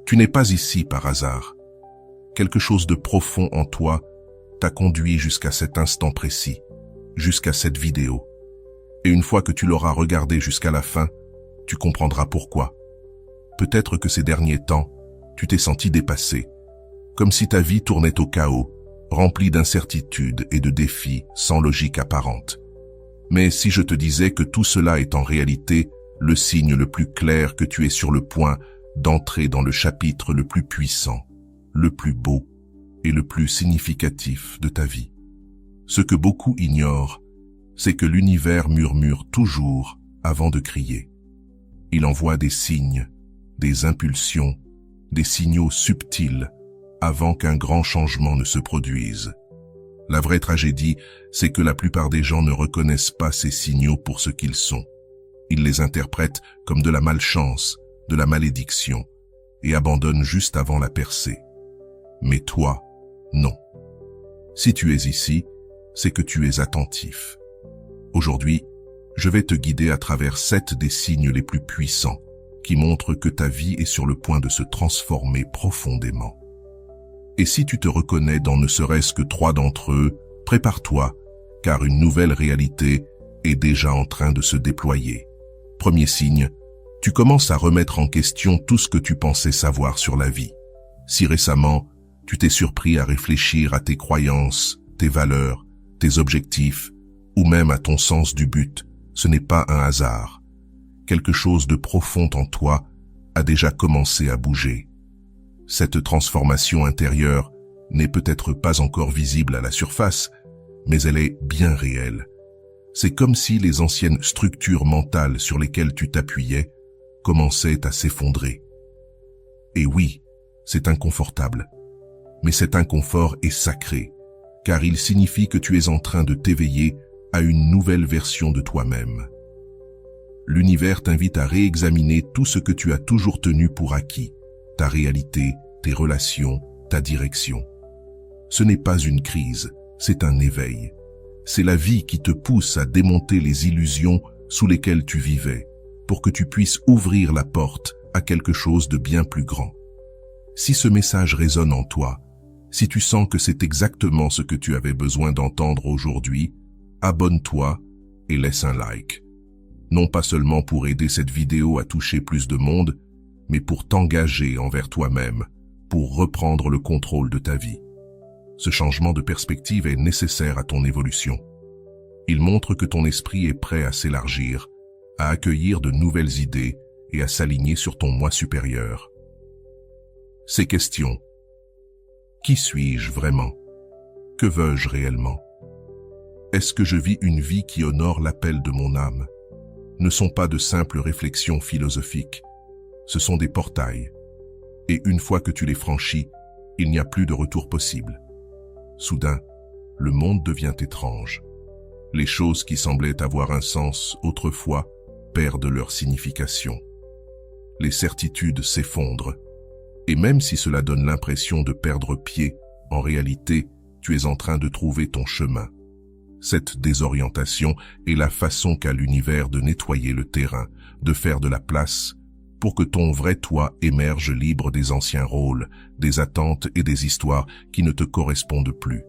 Tu n'es pas ici par hasard. Quelque chose de profond en toi t'a conduit jusqu'à cet instant précis, jusqu'à cette vidéo. Et une fois que tu l'auras regardée jusqu'à la fin, tu comprendras pourquoi. Peut-être que ces derniers temps, tu t'es senti dépassé, comme si ta vie tournait au chaos, remplie d'incertitudes et de défis sans logique apparente. Mais si je te disais que tout cela est en réalité le signe le plus clair que tu es sur le point d'entrer dans le chapitre le plus puissant, le plus beau et le plus significatif de ta vie. Ce que beaucoup ignorent, c'est que l'univers murmure toujours avant de crier. Il envoie des signes, des impulsions, des signaux subtils avant qu'un grand changement ne se produise. La vraie tragédie, c'est que la plupart des gens ne reconnaissent pas ces signaux pour ce qu'ils sont. Ils les interprètent comme de la malchance, de la malédiction, et abandonnent juste avant la percée. Mais toi, non. Si tu es ici, c'est que tu es attentif. Aujourd'hui, je vais te guider à travers 7 des signes les plus puissants qui montrent que ta vie est sur le point de se transformer profondément. Et si tu te reconnais dans ne serait-ce que 3 d'entre eux, prépare-toi, car une nouvelle réalité est déjà en train de se déployer. Premier signe, tu commences à remettre en question tout ce que tu pensais savoir sur la vie. Si récemment, tu t'es surpris à réfléchir à tes croyances, tes valeurs, tes objectifs, ou même à ton sens du but, ce n'est pas un hasard. Quelque chose de profond en toi a déjà commencé à bouger. Cette transformation intérieure n'est peut-être pas encore visible à la surface, mais elle est bien réelle. C'est comme si les anciennes structures mentales sur lesquelles tu t'appuyais commençaient à s'effondrer. Et oui, c'est inconfortable. Mais cet inconfort est sacré, car il signifie que tu es en train de t'éveiller à une nouvelle version de toi-même. L'univers t'invite à réexaminer tout ce que tu as toujours tenu pour acquis, ta réalité, tes relations, ta direction. Ce n'est pas une crise, c'est un éveil. C'est la vie qui te pousse à démonter les illusions sous lesquelles tu vivais, pour que tu puisses ouvrir la porte à quelque chose de bien plus grand. Si ce message résonne en toi, si tu sens que c'est exactement ce que tu avais besoin d'entendre aujourd'hui, abonne-toi et laisse un like. Non pas seulement pour aider cette vidéo à toucher plus de monde, mais pour t'engager envers toi-même, pour reprendre le contrôle de ta vie. Ce changement de perspective est nécessaire à ton évolution. Il montre que ton esprit est prêt à s'élargir, à accueillir de nouvelles idées et à s'aligner sur ton moi supérieur. Ces questions. Qui suis-je vraiment? Que veux-je réellement? Est-ce que je vis une vie qui honore l'appel de mon âme? Ne sont pas de simples réflexions philosophiques, ce sont des portails. Et une fois que tu les franchis, il n'y a plus de retour possible. Soudain, le monde devient étrange. Les choses qui semblaient avoir un sens autrefois perdent leur signification. Les certitudes s'effondrent. Et même si cela donne l'impression de perdre pied, en réalité, tu es en train de trouver ton chemin. Cette désorientation est la façon qu'a l'univers de nettoyer le terrain, de faire de la place, pour que ton vrai toi émerge libre des anciens rôles, des attentes et des histoires qui ne te correspondent plus.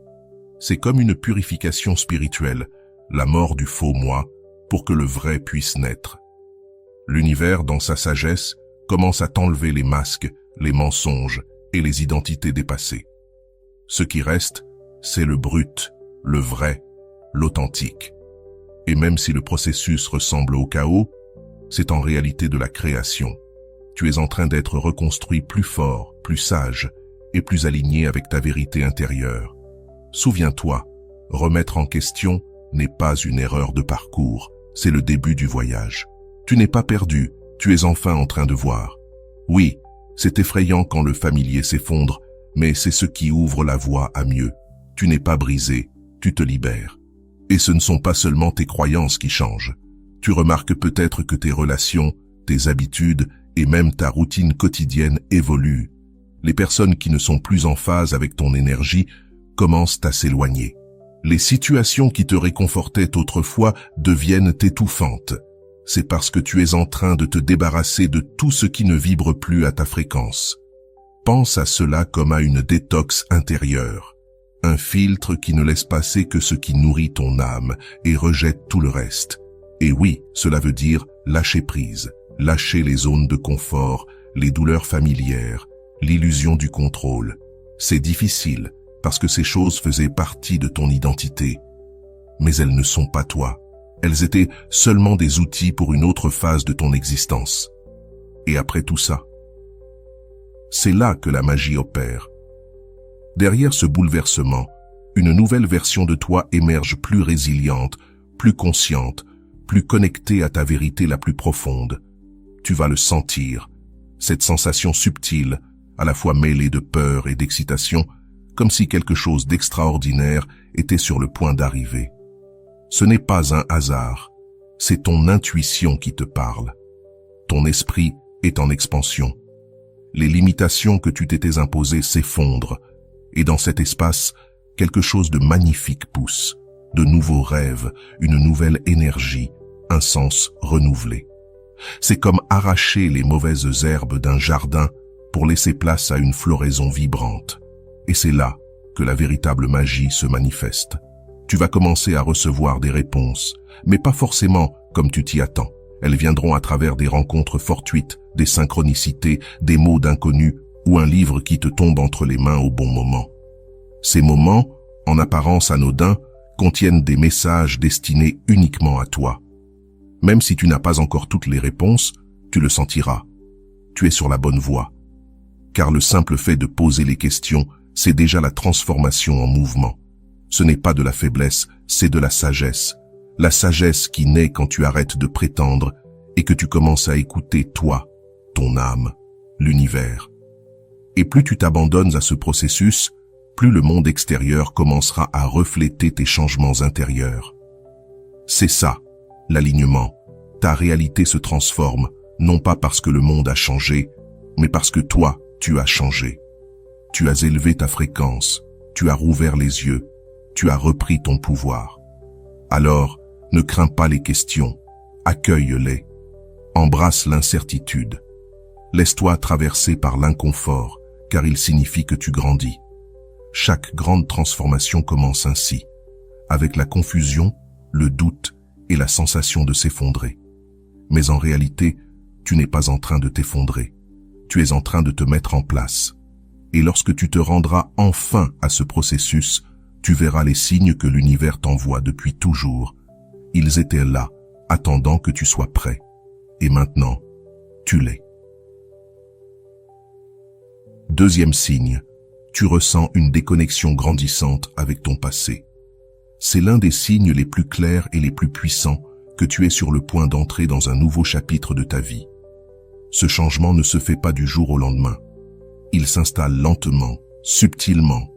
C'est comme une purification spirituelle, la mort du faux moi, pour que le vrai puisse naître. L'univers, dans sa sagesse, commence à t'enlever les masques, les mensonges et les identités dépassées. Ce qui reste, c'est le brut, le vrai, l'authentique. Et même si le processus ressemble au chaos, c'est en réalité de la création. Tu es en train d'être reconstruit plus fort, plus sage et plus aligné avec ta vérité intérieure. Souviens-toi, remettre en question n'est pas une erreur de parcours, c'est le début du voyage. Tu n'es pas perdu, tu es enfin en train de voir. Oui, c'est effrayant quand le familier s'effondre, mais c'est ce qui ouvre la voie à mieux. Tu n'es pas brisé, tu te libères. Et ce ne sont pas seulement tes croyances qui changent. Tu remarques peut-être que tes relations, tes habitudes et même ta routine quotidienne évoluent. Les personnes qui ne sont plus en phase avec ton énergie commencent à s'éloigner. Les situations qui te réconfortaient autrefois deviennent étouffantes. C'est parce que tu es en train de te débarrasser de tout ce qui ne vibre plus à ta fréquence. Pense à cela comme à une détox intérieure, un filtre qui ne laisse passer que ce qui nourrit ton âme et rejette tout le reste. Et oui, cela veut dire lâcher prise, lâcher les zones de confort, les douleurs familières, l'illusion du contrôle. C'est difficile parce que ces choses faisaient partie de ton identité. Mais elles ne sont pas toi. Elles étaient seulement des outils pour une autre phase de ton existence. Et après tout ça, c'est là que la magie opère. Derrière ce bouleversement, une nouvelle version de toi émerge plus résiliente, plus consciente, plus connectée à ta vérité la plus profonde. Tu vas le sentir, cette sensation subtile, à la fois mêlée de peur et d'excitation, comme si quelque chose d'extraordinaire était sur le point d'arriver. Ce n'est pas un hasard, c'est ton intuition qui te parle. Ton esprit est en expansion. Les limitations que tu t'étais imposées s'effondrent, et dans cet espace, quelque chose de magnifique pousse, de nouveaux rêves, une nouvelle énergie, un sens renouvelé. C'est comme arracher les mauvaises herbes d'un jardin pour laisser place à une floraison vibrante. Et c'est là que la véritable magie se manifeste. Tu vas commencer à recevoir des réponses, mais pas forcément comme tu t'y attends. Elles viendront à travers des rencontres fortuites, des synchronicités, des mots d'inconnus ou un livre qui te tombe entre les mains au bon moment. Ces moments, en apparence anodins, contiennent des messages destinés uniquement à toi. Même si tu n'as pas encore toutes les réponses, tu le sentiras. Tu es sur la bonne voie. Car le simple fait de poser les questions, c'est déjà la transformation en mouvement. Ce n'est pas de la faiblesse, c'est de la sagesse. La sagesse qui naît quand tu arrêtes de prétendre et que tu commences à écouter toi, ton âme, l'univers. Et plus tu t'abandonnes à ce processus, plus le monde extérieur commencera à refléter tes changements intérieurs. C'est ça, l'alignement. Ta réalité se transforme, non pas parce que le monde a changé, mais parce que toi, tu as changé. Tu as élevé ta fréquence, tu as rouvert les yeux, tu as repris ton pouvoir. Alors, ne crains pas les questions, accueille-les. Embrasse l'incertitude. Laisse-toi traverser par l'inconfort, car il signifie que tu grandis. Chaque grande transformation commence ainsi, avec la confusion, le doute et la sensation de s'effondrer. Mais en réalité, tu n'es pas en train de t'effondrer. Tu es en train de te mettre en place. Et lorsque tu te rendras enfin à ce processus, tu verras les signes que l'univers t'envoie depuis toujours. Ils étaient là, attendant que tu sois prêt. Et maintenant, tu l'es. Deuxième signe, tu ressens une déconnexion grandissante avec ton passé. C'est l'un des signes les plus clairs et les plus puissants que tu es sur le point d'entrer dans un nouveau chapitre de ta vie. Ce changement ne se fait pas du jour au lendemain. Il s'installe lentement, subtilement,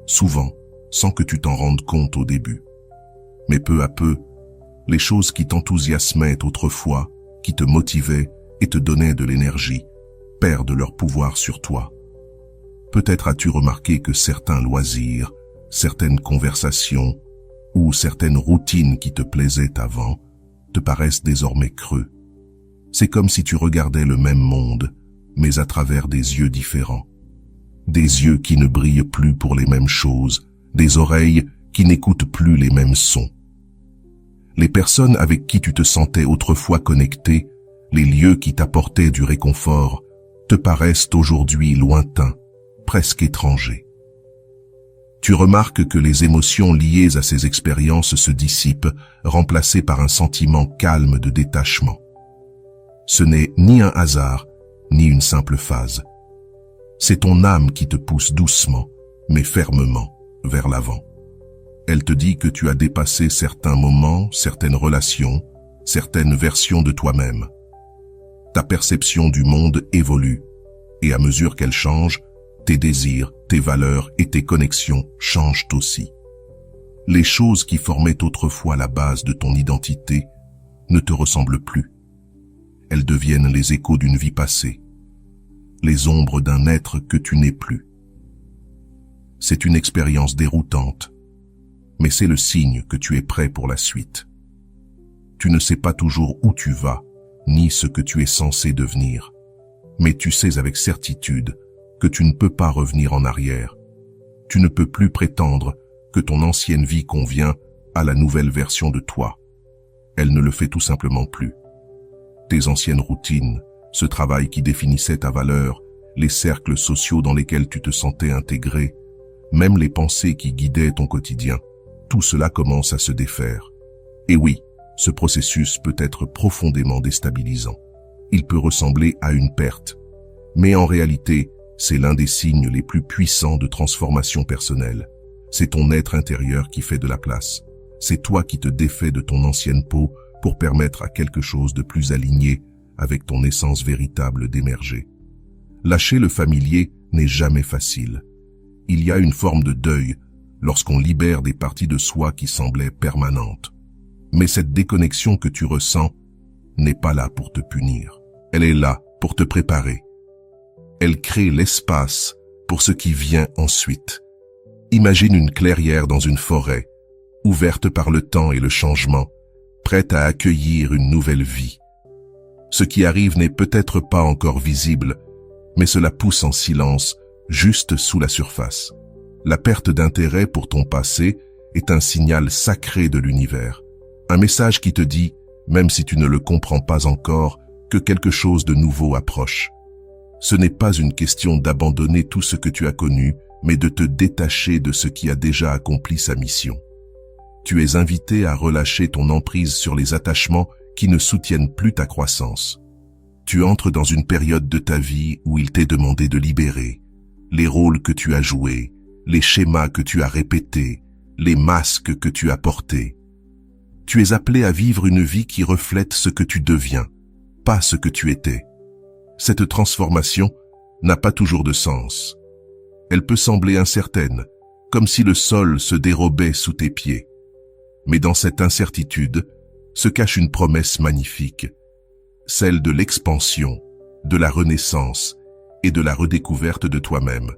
souvent, sans que tu t'en rendes compte au début. Mais peu à peu, les choses qui t'enthousiasmaient autrefois, qui te motivaient et te donnaient de l'énergie, perdent leur pouvoir sur toi. Peut-être as-tu remarqué que certains loisirs, certaines conversations ou certaines routines qui te plaisaient avant te paraissent désormais creux. C'est comme si tu regardais le même monde, mais à travers des yeux différents. Des yeux qui ne brillent plus pour les mêmes choses, des oreilles qui n'écoutent plus les mêmes sons. Les personnes avec qui tu te sentais autrefois connecté, les lieux qui t'apportaient du réconfort, te paraissent aujourd'hui lointains, presque étrangers. Tu remarques que les émotions liées à ces expériences se dissipent, remplacées par un sentiment calme de détachement. Ce n'est ni un hasard, ni une simple phase. C'est ton âme qui te pousse doucement, mais fermement, vers l'avant. Elle te dit que tu as dépassé certains moments, certaines relations, certaines versions de toi-même. Ta perception du monde évolue, et à mesure qu'elle change, tes désirs, tes valeurs et tes connexions changent aussi. Les choses qui formaient autrefois la base de ton identité ne te ressemblent plus. Elles deviennent les échos d'une vie passée, les ombres d'un être que tu n'es plus. C'est une expérience déroutante, mais c'est le signe que tu es prêt pour la suite. Tu ne sais pas toujours où tu vas, ni ce que tu es censé devenir, mais tu sais avec certitude que tu ne peux pas revenir en arrière. Tu ne peux plus prétendre que ton ancienne vie convient à la nouvelle version de toi. Elle ne le fait tout simplement plus. Tes anciennes routines, ce travail qui définissait ta valeur, les cercles sociaux dans lesquels tu te sentais intégré, même les pensées qui guidaient ton quotidien, tout cela commence à se défaire. Et oui, ce processus peut être profondément déstabilisant. Il peut ressembler à une perte, mais en réalité, c'est l'un des signes les plus puissants de transformation personnelle. C'est ton être intérieur qui fait de la place. C'est toi qui te défais de ton ancienne peau pour permettre à quelque chose de plus aligné avec ton essence véritable d'émerger. Lâcher le familier n'est jamais facile. Il y a une forme de deuil lorsqu'on libère des parties de soi qui semblaient permanentes. Mais cette déconnexion que tu ressens n'est pas là pour te punir. Elle est là pour te préparer. Elle crée l'espace pour ce qui vient ensuite. Imagine une clairière dans une forêt, ouverte par le temps et le changement, prête à accueillir une nouvelle vie. Ce qui arrive n'est peut-être pas encore visible, mais cela pousse en silence, juste sous la surface. La perte d'intérêt pour ton passé est un signal sacré de l'univers. Un message qui te dit, même si tu ne le comprends pas encore, que quelque chose de nouveau approche. Ce n'est pas une question d'abandonner tout ce que tu as connu, mais de te détacher de ce qui a déjà accompli sa mission. Tu es invité à relâcher ton emprise sur les attachements qui ne soutiennent plus ta croissance. Tu entres dans une période de ta vie où il t'est demandé de libérer les rôles que tu as joués, les schémas que tu as répétés, les masques que tu as portés. Tu es appelé à vivre une vie qui reflète ce que tu deviens, pas ce que tu étais. Cette transformation n'a pas toujours de sens. Elle peut sembler incertaine, comme si le sol se dérobait sous tes pieds. Mais dans cette incertitude se cache une promesse magnifique, celle de l'expansion, de la renaissance et de la redécouverte de toi-même.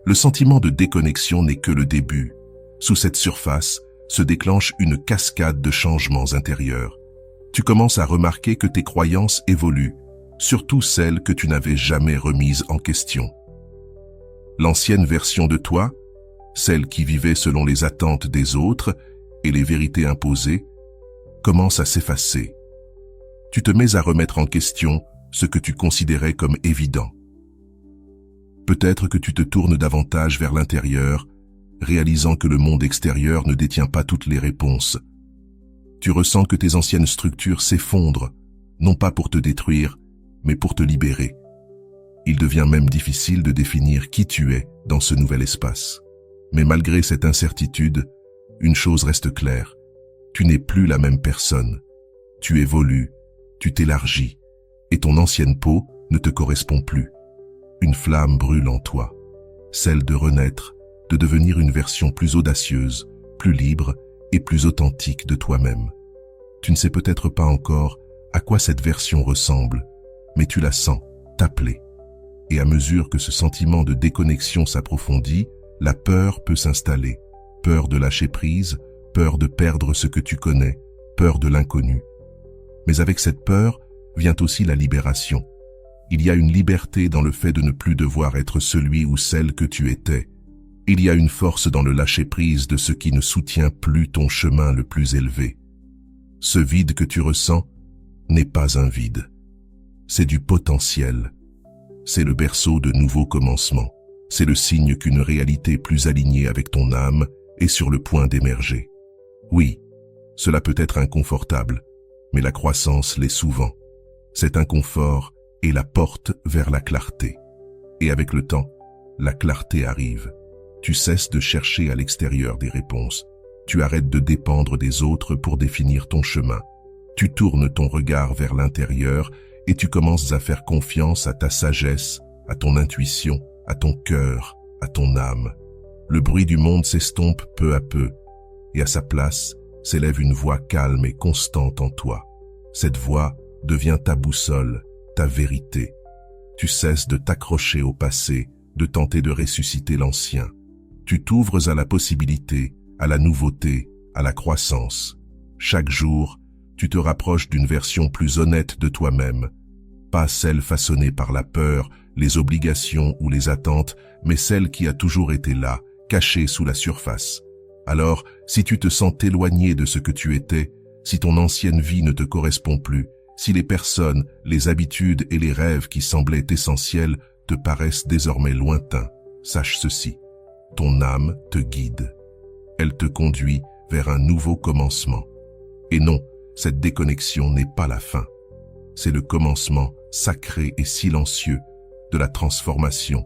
Le sentiment de déconnexion n'est que le début. Sous cette surface se déclenche une cascade de changements intérieurs. Tu commences à remarquer que tes croyances évoluent, surtout celles que tu n'avais jamais remises en question. L'ancienne version de toi, celle qui vivait selon les attentes des autres et les vérités imposées, commence à s'effacer. Tu te mets à remettre en question ce que tu considérais comme évident. Peut-être que tu te tournes davantage vers l'intérieur, réalisant que le monde extérieur ne détient pas toutes les réponses. Tu ressens que tes anciennes structures s'effondrent, non pas pour te détruire, mais pour te libérer. Il devient même difficile de définir qui tu es dans ce nouvel espace. Mais malgré cette incertitude, une chose reste claire. Tu n'es plus la même personne. Tu évolues, tu t'élargis, et ton ancienne peau ne te correspond plus. Une flamme brûle en toi, celle de renaître, de devenir une version plus audacieuse, plus libre et plus authentique de toi-même. Tu ne sais peut-être pas encore à quoi cette version ressemble, mais tu la sens t'appeler. Et à mesure que ce sentiment de déconnexion s'approfondit, la peur peut s'installer. Peur de lâcher prise, peur de perdre ce que tu connais, peur de l'inconnu. Mais avec cette peur vient aussi la libération. Il y a une liberté dans le fait de ne plus devoir être celui ou celle que tu étais. Il y a une force dans le lâcher-prise de ce qui ne soutient plus ton chemin le plus élevé. Ce vide que tu ressens n'est pas un vide. C'est du potentiel. C'est le berceau de nouveaux commencements. C'est le signe qu'une réalité plus alignée avec ton âme est sur le point d'émerger. Oui, cela peut être inconfortable, mais la croissance l'est souvent. Cet inconfort est la porte vers la clarté. Et avec le temps, la clarté arrive. Tu cesses de chercher à l'extérieur des réponses. Tu arrêtes de dépendre des autres pour définir ton chemin. Tu tournes ton regard vers l'intérieur et tu commences à faire confiance à ta sagesse, à ton intuition, à ton cœur, à ton âme. Le bruit du monde s'estompe peu à peu, et à sa place s'élève une voix calme et constante en toi. Cette voix devient ta boussole, ta vérité. Tu cesses de t'accrocher au passé, de tenter de ressusciter l'ancien. Tu t'ouvres à la possibilité, à la nouveauté, à la croissance. Chaque jour, tu te rapproches d'une version plus honnête de toi-même, pas celle façonnée par la peur, les obligations ou les attentes, mais celle qui a toujours été là, cachée sous la surface. Alors, si tu te sens éloigné de ce que tu étais, si ton ancienne vie ne te correspond plus, si les personnes, les habitudes et les rêves qui semblaient essentiels te paraissent désormais lointains, sache ceci, ton âme te guide. Elle te conduit vers un nouveau commencement. Et non, cette déconnexion n'est pas la fin. C'est le commencement sacré et silencieux de la transformation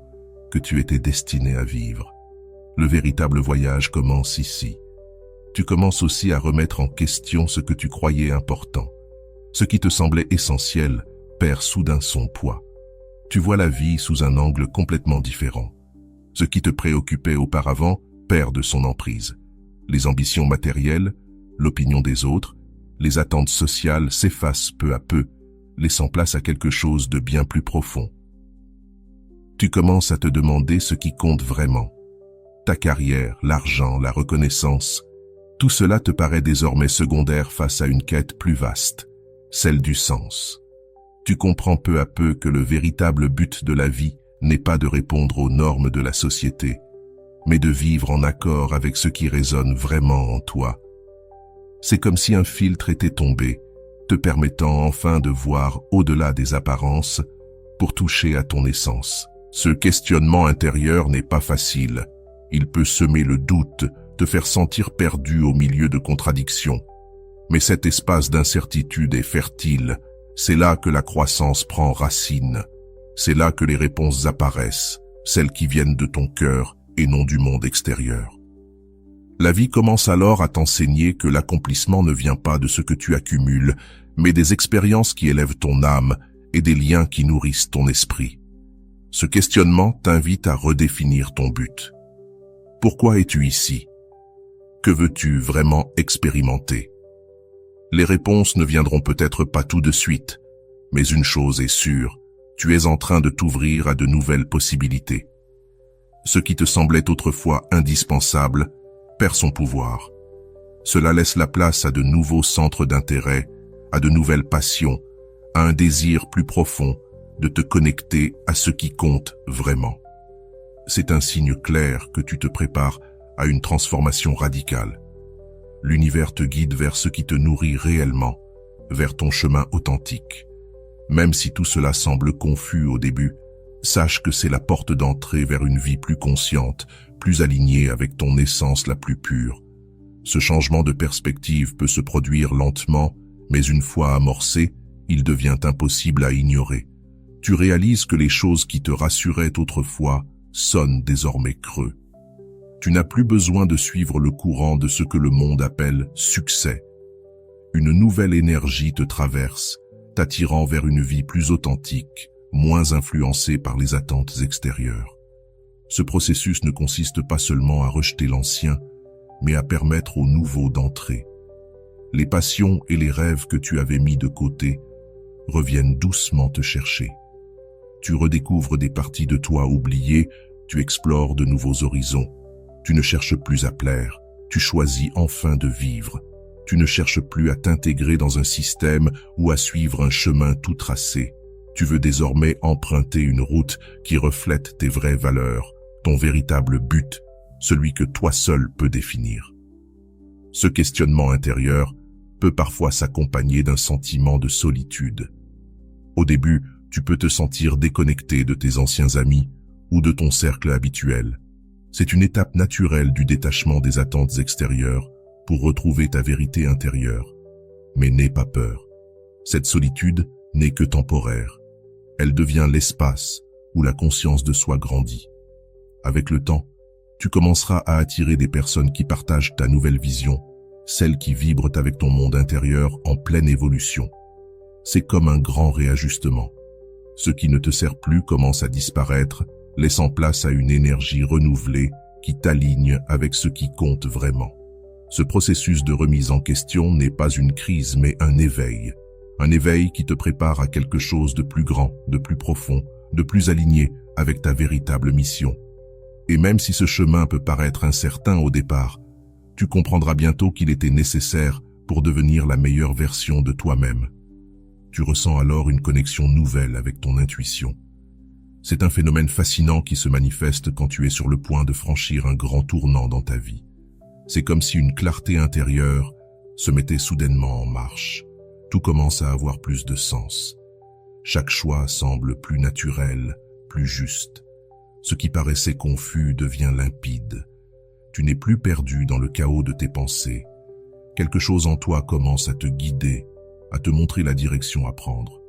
que tu étais destiné à vivre. Le véritable voyage commence ici. Tu commences aussi à remettre en question ce que tu croyais important. Ce qui te semblait essentiel perd soudain son poids. Tu vois la vie sous un angle complètement différent. Ce qui te préoccupait auparavant perd de son emprise. Les ambitions matérielles, l'opinion des autres, les attentes sociales s'effacent peu à peu, laissant place à quelque chose de bien plus profond. Tu commences à te demander ce qui compte vraiment. Ta carrière, l'argent, la reconnaissance, tout cela te paraît désormais secondaire face à une quête plus vaste, celle du sens. Tu comprends peu à peu que le véritable but de la vie n'est pas de répondre aux normes de la société, mais de vivre en accord avec ce qui résonne vraiment en toi. C'est comme si un filtre était tombé, te permettant enfin de voir au-delà des apparences pour toucher à ton essence. Ce questionnement intérieur n'est pas facile. Il peut semer le doute, te faire sentir perdu au milieu de contradictions. Mais cet espace d'incertitude est fertile. C'est là que la croissance prend racine. C'est là que les réponses apparaissent, celles qui viennent de ton cœur et non du monde extérieur. La vie commence alors à t'enseigner que l'accomplissement ne vient pas de ce que tu accumules, mais des expériences qui élèvent ton âme et des liens qui nourrissent ton esprit. Ce questionnement t'invite à redéfinir ton but. Pourquoi es-tu ici? Que veux-tu vraiment expérimenter? Les réponses ne viendront peut-être pas tout de suite, mais une chose est sûre, tu es en train de t'ouvrir à de nouvelles possibilités. Ce qui te semblait autrefois indispensable perd son pouvoir. Cela laisse la place à de nouveaux centres d'intérêt, à de nouvelles passions, à un désir plus profond de te connecter à ce qui compte vraiment. C'est un signe clair que tu te prépares à une transformation radicale. L'univers te guide vers ce qui te nourrit réellement, vers ton chemin authentique. Même si tout cela semble confus au début, sache que c'est la porte d'entrée vers une vie plus consciente, plus alignée avec ton essence la plus pure. Ce changement de perspective peut se produire lentement, mais une fois amorcé, il devient impossible à ignorer. Tu réalises que les choses qui te rassuraient autrefois sonnent désormais creux. Tu n'as plus besoin de suivre le courant de ce que le monde appelle succès. Une nouvelle énergie te traverse, t'attirant vers une vie plus authentique, moins influencée par les attentes extérieures. Ce processus ne consiste pas seulement à rejeter l'ancien, mais à permettre au nouveau d'entrer. Les passions et les rêves que tu avais mis de côté reviennent doucement te chercher. Tu redécouvres des parties de toi oubliées, tu explores de nouveaux horizons. Tu ne cherches plus à plaire, tu choisis enfin de vivre. Tu ne cherches plus à t'intégrer dans un système ou à suivre un chemin tout tracé. Tu veux désormais emprunter une route qui reflète tes vraies valeurs, ton véritable but, celui que toi seul peux définir. Ce questionnement intérieur peut parfois s'accompagner d'un sentiment de solitude. Au début, tu peux te sentir déconnecté de tes anciens amis ou de ton cercle habituel. C'est une étape naturelle du détachement des attentes extérieures pour retrouver ta vérité intérieure. Mais n'aie pas peur. Cette solitude n'est que temporaire. Elle devient l'espace où la conscience de soi grandit. Avec le temps, tu commenceras à attirer des personnes qui partagent ta nouvelle vision, celles qui vibrent avec ton monde intérieur en pleine évolution. C'est comme un grand réajustement. Ce qui ne te sert plus commence à disparaître, laissant place à une énergie renouvelée qui t'aligne avec ce qui compte vraiment. Ce processus de remise en question n'est pas une crise mais un éveil qui te prépare à quelque chose de plus grand, de plus profond, de plus aligné avec ta véritable mission. Et même si ce chemin peut paraître incertain au départ, tu comprendras bientôt qu'il était nécessaire pour devenir la meilleure version de toi-même. Tu ressens alors une connexion nouvelle avec ton intuition. C'est un phénomène fascinant qui se manifeste quand tu es sur le point de franchir un grand tournant dans ta vie. C'est comme si une clarté intérieure se mettait soudainement en marche. Tout commence à avoir plus de sens. Chaque choix semble plus naturel, plus juste. Ce qui paraissait confus devient limpide. Tu n'es plus perdu dans le chaos de tes pensées. Quelque chose en toi commence à te guider, à te montrer la direction à prendre.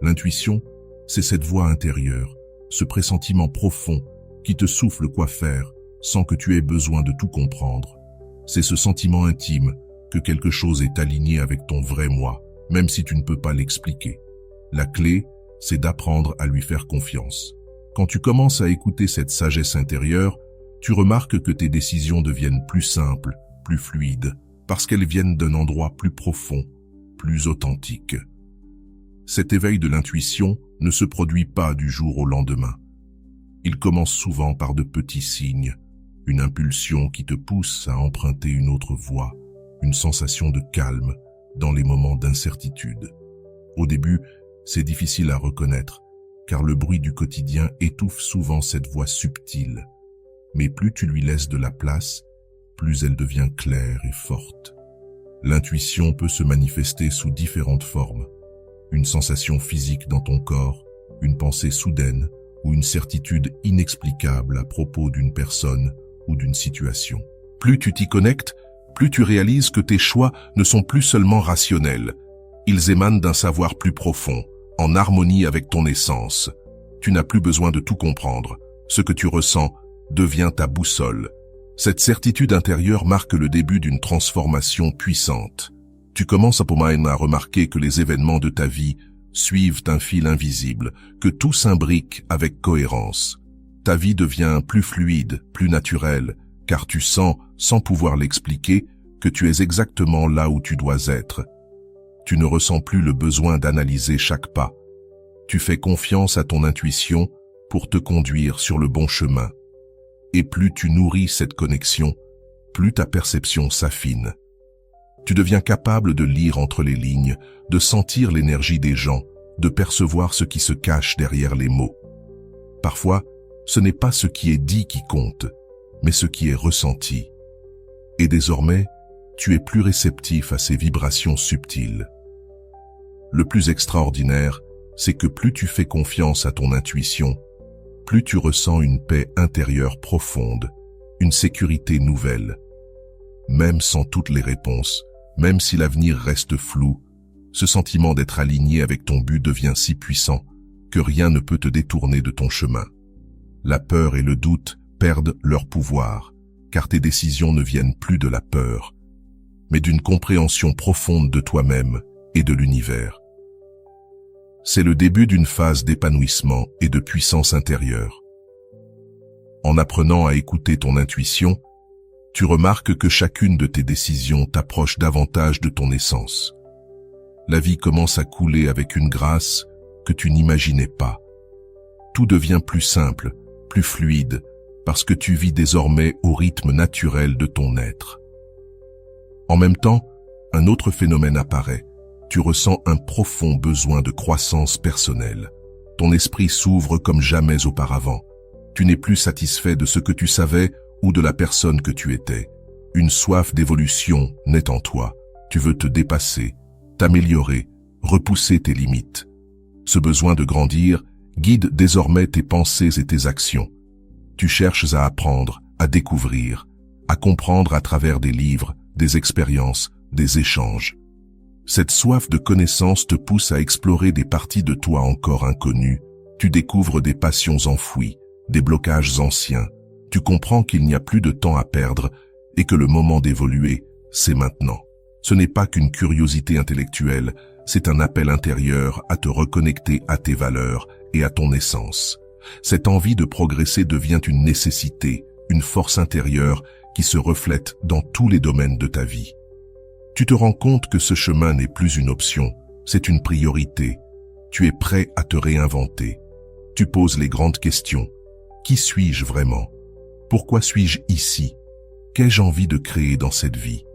L'intuition, c'est cette voix intérieure, ce pressentiment profond qui te souffle quoi faire sans que tu aies besoin de tout comprendre. C'est ce sentiment intime que quelque chose est aligné avec ton vrai moi, même si tu ne peux pas l'expliquer. La clé, c'est d'apprendre à lui faire confiance. Quand tu commences à écouter cette sagesse intérieure, tu remarques que tes décisions deviennent plus simples, plus fluides, parce qu'elles viennent d'un endroit plus profond, plus authentique. Cet éveil de l'intuition ne se produit pas du jour au lendemain. Il commence souvent par de petits signes, une impulsion qui te pousse à emprunter une autre voie, une sensation de calme dans les moments d'incertitude. Au début, c'est difficile à reconnaître, car le bruit du quotidien étouffe souvent cette voix subtile. Mais plus tu lui laisses de la place, plus elle devient claire et forte. L'intuition peut se manifester sous différentes formes. Une sensation physique dans ton corps, une pensée soudaine ou une certitude inexplicable à propos d'une personne ou d'une situation. Plus tu t'y connectes, plus tu réalises que tes choix ne sont plus seulement rationnels. Ils émanent d'un savoir plus profond, en harmonie avec ton essence. Tu n'as plus besoin de tout comprendre. Ce que tu ressens devient ta boussole. Cette certitude intérieure marque le début d'une transformation puissante. Tu commences à remarquer que les événements de ta vie suivent un fil invisible, que tout s'imbrique avec cohérence. Ta vie devient plus fluide, plus naturelle, car tu sens, sans pouvoir l'expliquer, que tu es exactement là où tu dois être. Tu ne ressens plus le besoin d'analyser chaque pas. Tu fais confiance à ton intuition pour te conduire sur le bon chemin. Et plus tu nourris cette connexion, plus ta perception s'affine. Tu deviens capable de lire entre les lignes, de sentir l'énergie des gens, de percevoir ce qui se cache derrière les mots. Parfois, ce n'est pas ce qui est dit qui compte, mais ce qui est ressenti. Et désormais, tu es plus réceptif à ces vibrations subtiles. Le plus extraordinaire, c'est que plus tu fais confiance à ton intuition, plus tu ressens une paix intérieure profonde, une sécurité nouvelle. Même sans toutes les réponses, même si l'avenir reste flou, ce sentiment d'être aligné avec ton but devient si puissant que rien ne peut te détourner de ton chemin. La peur et le doute perdent leur pouvoir, car tes décisions ne viennent plus de la peur, mais d'une compréhension profonde de toi-même et de l'univers. C'est le début d'une phase d'épanouissement et de puissance intérieure. En apprenant à écouter ton intuition, tu remarques que chacune de tes décisions t'approche davantage de ton essence. La vie commence à couler avec une grâce que tu n'imaginais pas. Tout devient plus simple, plus fluide, parce que tu vis désormais au rythme naturel de ton être. En même temps, un autre phénomène apparaît. Tu ressens un profond besoin de croissance personnelle. Ton esprit s'ouvre comme jamais auparavant. Tu n'es plus satisfait de ce que tu savais ou de la personne que tu étais. Une soif d'évolution naît en toi. Tu veux te dépasser, t'améliorer, repousser tes limites. Ce besoin de grandir guide désormais tes pensées et tes actions. Tu cherches à apprendre, à découvrir, à comprendre à travers des livres, des expériences, des échanges. Cette soif de connaissance te pousse à explorer des parties de toi encore inconnues. Tu découvres des passions enfouies, des blocages anciens. Tu comprends qu'il n'y a plus de temps à perdre et que le moment d'évoluer, c'est maintenant. Ce n'est pas qu'une curiosité intellectuelle, c'est un appel intérieur à te reconnecter à tes valeurs et à ton essence. Cette envie de progresser devient une nécessité, une force intérieure qui se reflète dans tous les domaines de ta vie. Tu te rends compte que ce chemin n'est plus une option, c'est une priorité. Tu es prêt à te réinventer. Tu poses les grandes questions. Qui suis-je vraiment? Pourquoi suis-je ici? Qu'ai-je envie de créer dans cette vie?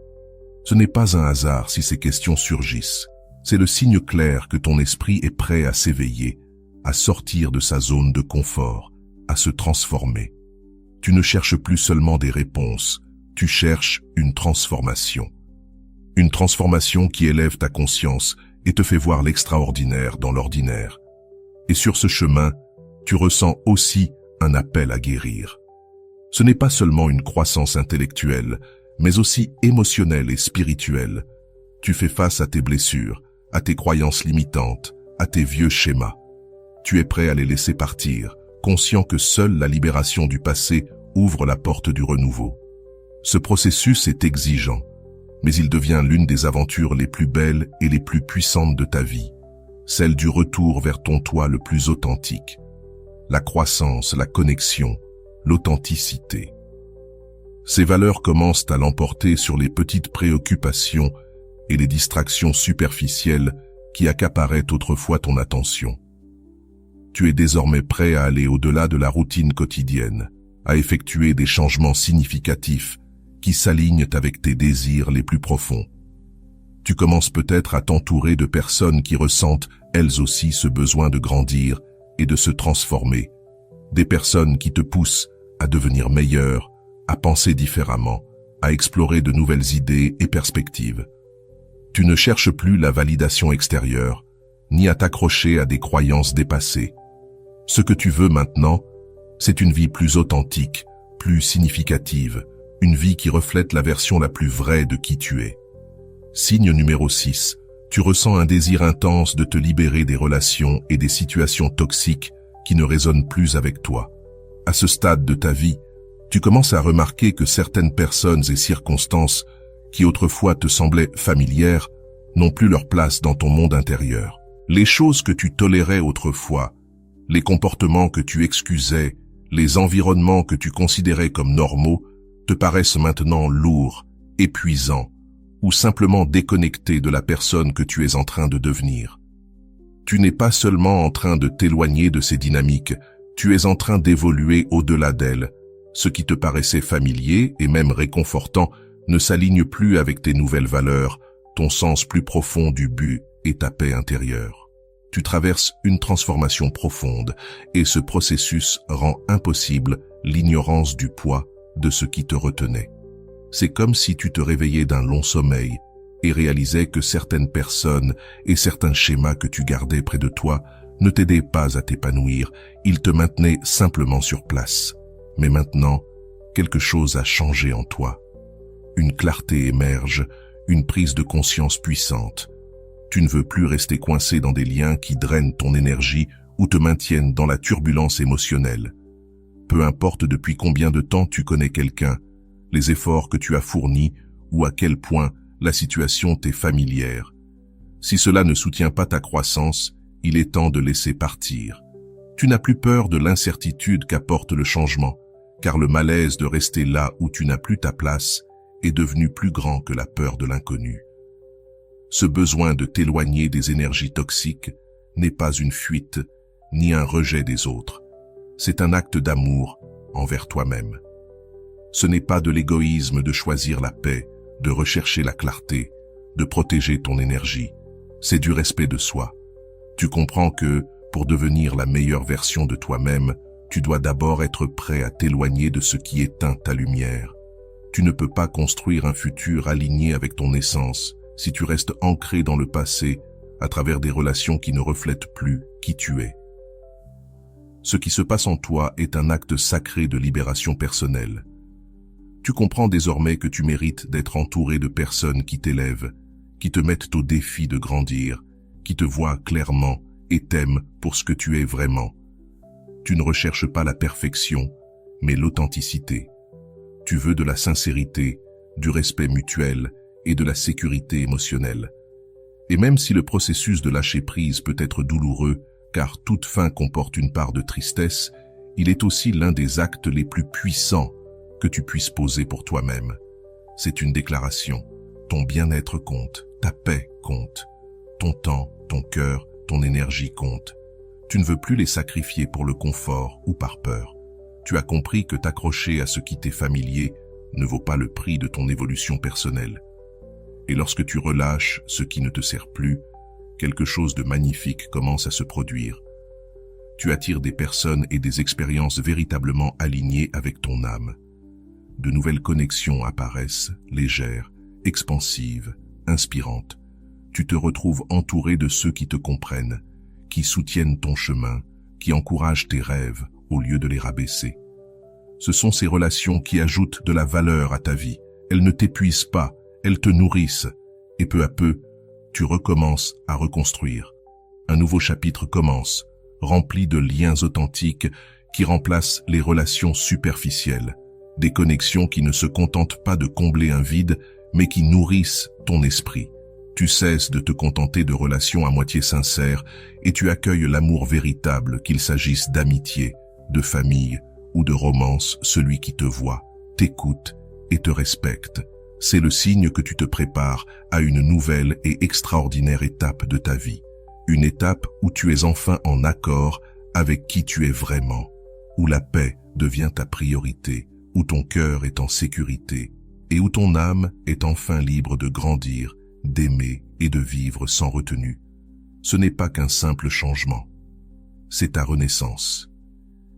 Ce n'est pas un hasard si ces questions surgissent. C'est le signe clair que ton esprit est prêt à s'éveiller, à sortir de sa zone de confort, à se transformer. Tu ne cherches plus seulement des réponses, tu cherches une transformation. Une transformation qui élève ta conscience et te fait voir l'extraordinaire dans l'ordinaire. Et sur ce chemin, tu ressens aussi un appel à guérir. Ce n'est pas seulement une croissance intellectuelle, mais aussi émotionnelle et spirituelle. Tu fais face à tes blessures, à tes croyances limitantes, à tes vieux schémas. Tu es prêt à les laisser partir, conscient que seule la libération du passé ouvre la porte du renouveau. Ce processus est exigeant, mais il devient l'une des aventures les plus belles et les plus puissantes de ta vie, celle du retour vers ton toi le plus authentique. La croissance, la connexion, l'authenticité. Ces valeurs commencent à l'emporter sur les petites préoccupations et les distractions superficielles qui accaparaient autrefois ton attention. Tu es désormais prêt à aller au-delà de la routine quotidienne, à effectuer des changements significatifs qui s'alignent avec tes désirs les plus profonds. Tu commences peut-être à t'entourer de personnes qui ressentent elles aussi ce besoin de grandir et de se transformer, des personnes qui te poussent à devenir meilleur, à penser différemment, à explorer de nouvelles idées et perspectives. Tu ne cherches plus la validation extérieure, ni à t'accrocher à des croyances dépassées. Ce que tu veux maintenant, c'est une vie plus authentique, plus significative, une vie qui reflète la version la plus vraie de qui tu es. Signe numéro 6, tu ressens un désir intense de te libérer des relations et des situations toxiques qui ne résonnent plus avec toi. À ce stade de ta vie, tu commences à remarquer que certaines personnes et circonstances qui autrefois te semblaient familières n'ont plus leur place dans ton monde intérieur. Les choses que tu tolérais autrefois, les comportements que tu excusais, les environnements que tu considérais comme normaux, te paraissent maintenant lourds, épuisants, ou simplement déconnectés de la personne que tu es en train de devenir. Tu n'es pas seulement en train de t'éloigner de ces dynamiques, tu es en train d'évoluer au-delà d'elles. Ce qui te paraissait familier et même réconfortant ne s'aligne plus avec tes nouvelles valeurs, ton sens plus profond du but et ta paix intérieure. Tu traverses une transformation profonde et ce processus rend impossible l'ignorance du poids de ce qui te retenait. C'est comme si tu te réveillais d'un long sommeil et réalisais que certaines personnes et certains schémas que tu gardais près de toi ne t'aidaient pas à t'épanouir, ils te maintenaient simplement sur place. Mais maintenant, quelque chose a changé en toi. Une clarté émerge, une prise de conscience puissante. Tu ne veux plus rester coincé dans des liens qui drainent ton énergie ou te maintiennent dans la turbulence émotionnelle. Peu importe depuis combien de temps tu connais quelqu'un, les efforts que tu as fournis ou à quel point la situation t'est familière. Si cela ne soutient pas ta croissance, il est temps de laisser partir. Tu n'as plus peur de l'incertitude qu'apporte le changement, car le malaise de rester là où tu n'as plus ta place est devenu plus grand que la peur de l'inconnu. Ce besoin de t'éloigner des énergies toxiques n'est pas une fuite, ni un rejet des autres. C'est un acte d'amour envers toi-même. Ce n'est pas de l'égoïsme de choisir la paix, de rechercher la clarté, de protéger ton énergie. C'est du respect de soi. Tu comprends que, pour devenir la meilleure version de toi-même, tu dois d'abord être prêt à t'éloigner de ce qui éteint ta lumière. Tu ne peux pas construire un futur aligné avec ton essence si tu restes ancré dans le passé à travers des relations qui ne reflètent plus qui tu es. Ce qui se passe en toi est un acte sacré de libération personnelle. Tu comprends désormais que tu mérites d'être entouré de personnes qui t'élèvent, qui te mettent au défi de grandir, qui te voient clairement et t'aiment pour ce que tu es vraiment. Tu ne recherches pas la perfection, mais l'authenticité. Tu veux de la sincérité, du respect mutuel et de la sécurité émotionnelle. Et même si le processus de lâcher prise peut être douloureux, car toute fin comporte une part de tristesse, il est aussi l'un des actes les plus puissants que tu puisses poser pour toi-même. C'est une déclaration. Ton bien-être compte, ta paix compte, ton temps, ton cœur, ton énergie compte. Tu ne veux plus les sacrifier pour le confort ou par peur. Tu as compris que t'accrocher à ce qui t'est familier ne vaut pas le prix de ton évolution personnelle. Et lorsque tu relâches ce qui ne te sert plus, quelque chose de magnifique commence à se produire. tu attires des personnes et des expériences véritablement alignées avec ton âme. De nouvelles connexions apparaissent, légères, expansives, inspirantes. Tu te retrouves entouré de ceux qui te comprennent, qui soutiennent ton chemin, qui encouragent tes rêves au lieu de les rabaisser. Ce sont ces relations qui ajoutent de la valeur à ta vie. Elles ne t'épuisent pas, elles te nourrissent. Et peu à peu, tu recommences à reconstruire. Un nouveau chapitre commence, rempli de liens authentiques qui remplacent les relations superficielles. Des connexions qui ne se contentent pas de combler un vide, mais qui nourrissent ton esprit. Tu cesses de te contenter de relations à moitié sincères et tu accueilles l'amour véritable, qu'il s'agisse d'amitié, de famille ou de romance. Celui qui te voit, t'écoute et te respecte. C'est le signe que tu te prépares à une nouvelle et extraordinaire étape de ta vie. Une étape où tu es enfin en accord avec qui tu es vraiment, où la paix devient ta priorité, où ton cœur est en sécurité et où ton âme est enfin libre de grandir, d'aimer et de vivre sans retenue. Ce n'est pas qu'un simple changement, c'est ta renaissance.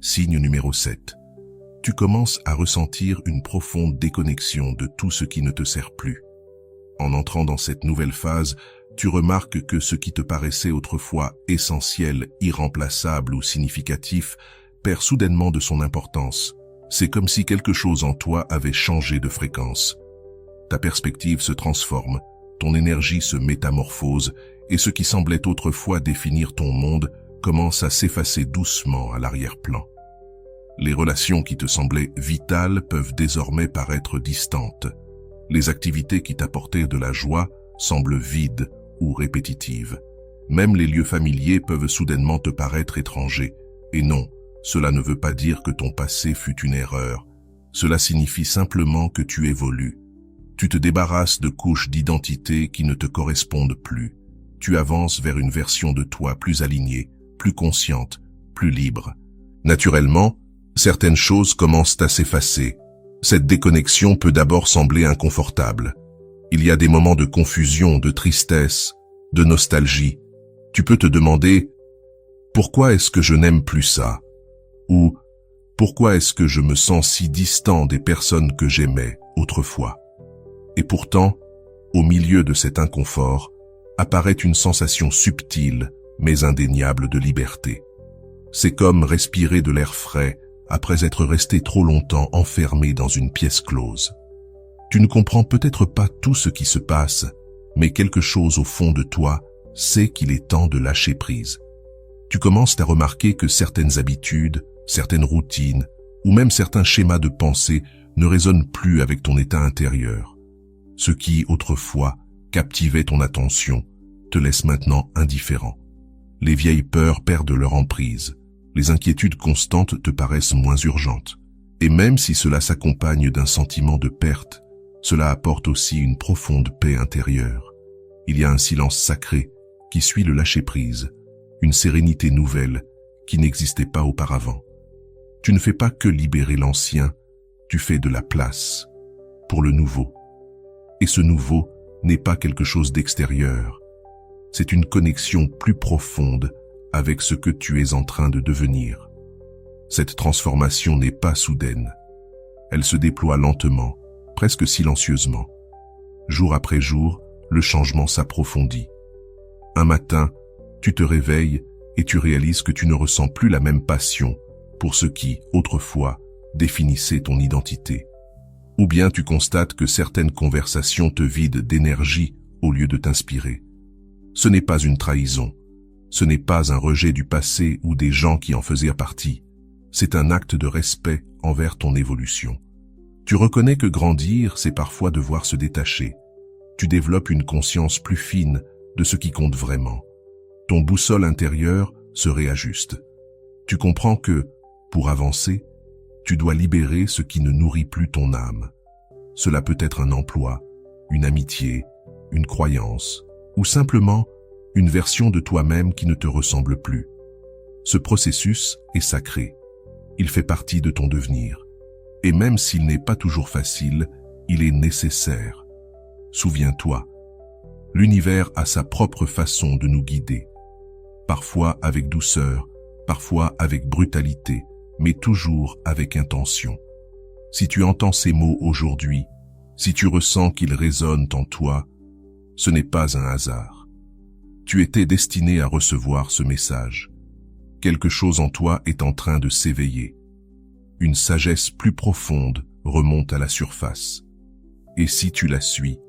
Signe numéro 7. Tu commences à ressentir une profonde déconnexion de tout ce qui ne te sert plus. En entrant dans cette nouvelle phase, tu remarques que ce qui te paraissait autrefois essentiel, irremplaçable ou significatif perd soudainement de son importance. C'est comme si quelque chose en toi avait changé de fréquence. Ta perspective se transforme, ton énergie se métamorphose et ce qui semblait autrefois définir ton monde commence à s'effacer doucement à l'arrière-plan. Les relations qui te semblaient vitales peuvent désormais paraître distantes. Les activités qui t'apportaient de la joie semblent vides ou répétitives. Même les lieux familiers peuvent soudainement te paraître étrangers. Et non, cela ne veut pas dire que ton passé fut une erreur. Cela signifie simplement que tu évolues. Tu te débarrasses de couches d'identité qui ne te correspondent plus. Tu avances vers une version de toi plus alignée, plus consciente, plus libre. Naturellement, certaines choses commencent à s'effacer. Cette déconnexion peut d'abord sembler inconfortable. Il y a des moments de confusion, de tristesse, de nostalgie. Tu peux te demander « Pourquoi est-ce que je n'aime plus ça ?» ou « Pourquoi est-ce que je me sens si distant des personnes que j'aimais autrefois ?» Et pourtant, au milieu de cet inconfort, apparaît une sensation subtile mais indéniable de liberté. C'est comme respirer de l'air frais après être resté trop longtemps enfermé dans une pièce close. Tu ne comprends peut-être pas tout ce qui se passe, mais quelque chose au fond de toi sait qu'il est temps de lâcher prise. Tu commences à remarquer que certaines habitudes, certaines routines ou même certains schémas de pensée ne résonnent plus avec ton état intérieur. Ce qui, autrefois, captivait ton attention, te laisse maintenant indifférent. Les vieilles peurs perdent leur emprise. Les inquiétudes constantes te paraissent moins urgentes. Et même si cela s'accompagne d'un sentiment de perte, cela apporte aussi une profonde paix intérieure. Il y a un silence sacré qui suit le lâcher-prise, une sérénité nouvelle qui n'existait pas auparavant. Tu ne fais pas que libérer l'ancien, tu fais de la place pour le nouveau. Et ce nouveau n'est pas quelque chose d'extérieur. C'est une connexion plus profonde avec ce que tu es en train de devenir. Cette transformation n'est pas soudaine. Elle se déploie lentement, presque silencieusement. Jour après jour, le changement s'approfondit. Un matin, tu te réveilles et tu réalises que tu ne ressens plus la même passion pour ce qui, autrefois, définissait ton identité. Ou bien tu constates que certaines conversations te vident d'énergie au lieu de t'inspirer. Ce n'est pas une trahison. Ce n'est pas un rejet du passé ou des gens qui en faisaient partie. C'est un acte de respect envers ton évolution. Tu reconnais que grandir, c'est parfois devoir se détacher. Tu développes une conscience plus fine de ce qui compte vraiment. Ton boussole intérieure se réajuste. Tu comprends que, pour avancer, tu dois libérer ce qui ne nourrit plus ton âme. Cela peut être un emploi, une amitié, une croyance, ou simplement une version de toi-même qui ne te ressemble plus. Ce processus est sacré. Il fait partie de ton devenir. Et même s'il n'est pas toujours facile, il est nécessaire. Souviens-toi, l'univers a sa propre façon de nous guider. Parfois avec douceur, parfois avec brutalité, mais toujours avec intention. Si tu entends ces mots aujourd'hui, si tu ressens qu'ils résonnent en toi, ce n'est pas un hasard. Tu étais destiné à recevoir ce message. Quelque chose en toi est en train de s'éveiller. Une sagesse plus profonde remonte à la surface. Et si tu la suis,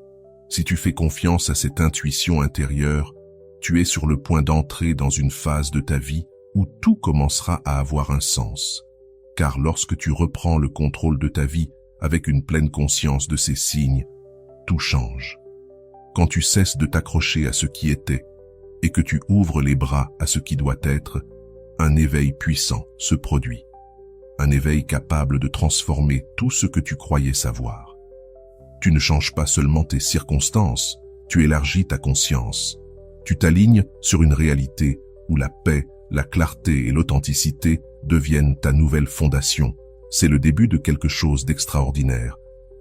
si tu fais confiance à cette intuition intérieure, tu es sur le point d'entrer dans une phase de ta vie où tout commencera à avoir un sens. Car lorsque tu reprends le contrôle de ta vie avec une pleine conscience de ces signes, tout change. Quand tu cesses de t'accrocher à ce qui était et que tu ouvres les bras à ce qui doit être, un éveil puissant se produit. Un éveil capable de transformer tout ce que tu croyais savoir. Tu ne changes pas seulement tes circonstances, tu élargis ta conscience. Tu t'alignes sur une réalité où la paix, la clarté et l'authenticité deviennent ta nouvelle fondation. C'est le début de quelque chose d'extraordinaire.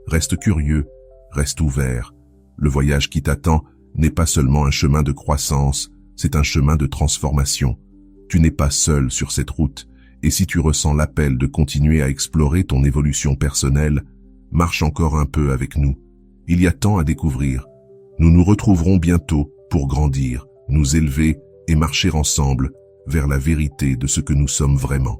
Reste curieux, reste ouvert. Le voyage qui t'attend n'est pas seulement un chemin de croissance, c'est un chemin de transformation. Tu n'es pas seul sur cette route, et si tu ressens l'appel de continuer à explorer ton évolution personnelle, marche encore un peu avec nous. Il y a tant à découvrir. Nous nous retrouverons bientôt pour grandir, nous élever et marcher ensemble vers la vérité de ce que nous sommes vraiment.